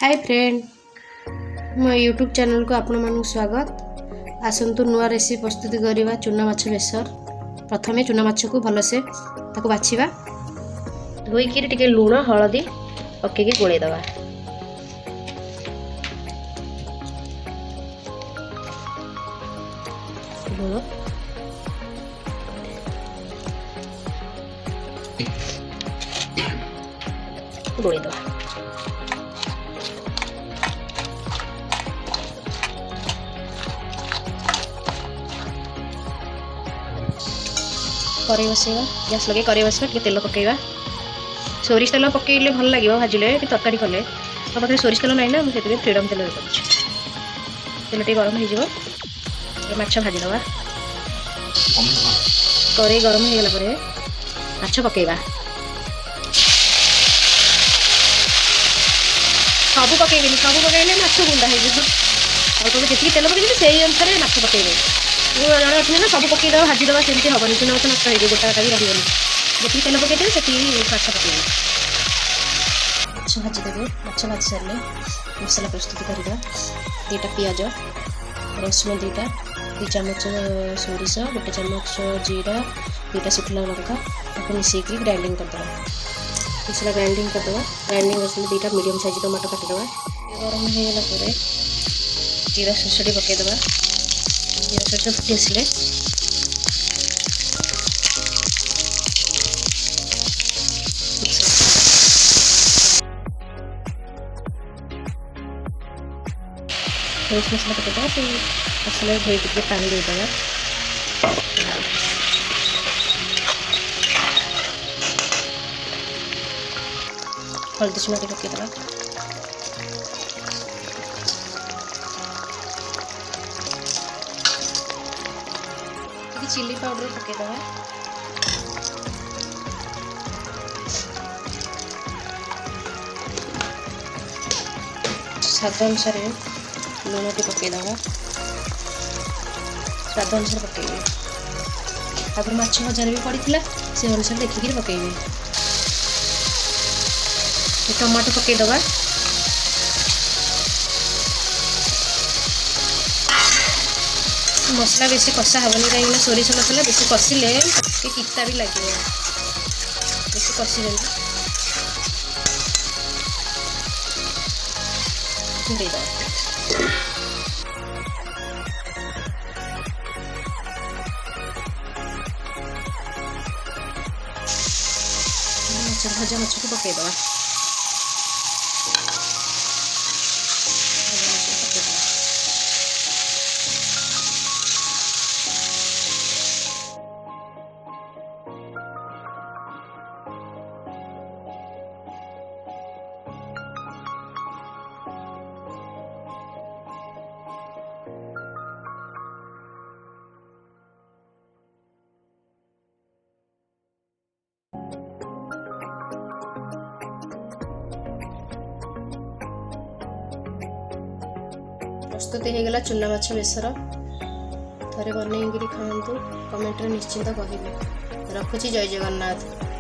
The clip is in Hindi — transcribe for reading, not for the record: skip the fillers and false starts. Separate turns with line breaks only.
हाय फ्रेंड, मो यूट्यूब चैनल को आपण मानक स्वागत। आसतु नुआ रेसिपी प्रस्तुति करवा चूना माछ बेसर। प्रथमे चूना माछ को भलसे ताको बाछिबा, धोईकी टिके लूण हलदी पकेकी गोळेई दबा। लूण गोळेई दबा। कड़े बसैवा, गैस लगे कड़े बसवा, टे तेल पकईवा। सोरिष तेल पकईले भल लगे भाजिले तरकारी कले। तो पाखे सोरिष तेल ना ना, मुझे फ्रीडम तेल कर तेल टे गरम हो माछ भाजीदवा। कड़े गरम हो गला माछ पकईवा। सब पकईबेनि, सब पकईले माछ गुंडा हो। अल्प जी तेल पकई से अनुसार माछ पकईबे। जड़े अच्छे ना सब पकईद भाजीदवा, सेमती हेनी। चूना माछ नष्ट हो गोटा भी रही जी तेल पकईदे से माछ पकईबे। माछ भाजीदेवे। माछ भाजी सारे मसला प्रस्तुत करवा। 2टा पियाज, रसुण 2टा, 2 चामच सोरिष, 1 चामच जीरा, 2टा शुखला लंका मिसेक ग्राइंडिंग करदे। मसला ग्राइंडिंग करदे। ग्राइंडिंग कर 2टा मीडियम साइज टमाटो काटिदे। गरम होगला जीरा सरसटी पकईदे। जीरा सरस फुटी आसिले सोरिष मसला पकईदे। से मसला धोई टिके पानी देदेगा। हल्दी चुना पकईदे। Chilli powder पकईदे। स्वाद अनुसार लूण टे पकईदे। स्वाद अनुसार पकईबे। तापर माछ भजार भी पड़ता से अनुसार देखिक पकईबे। टमाटो पकईदे। मसला बेसी कषा हेनी कहीं सोरिष मसला बेसी कषिले किता भी लगे। बेसी कषिले भजा माछ को पकईदे। प्रस्तुत हो गला चूना माछ बेसर। थरे बनई खातु। कमेंट निश्चिंत कहिबे। रखुची। जय जगन्नाथ।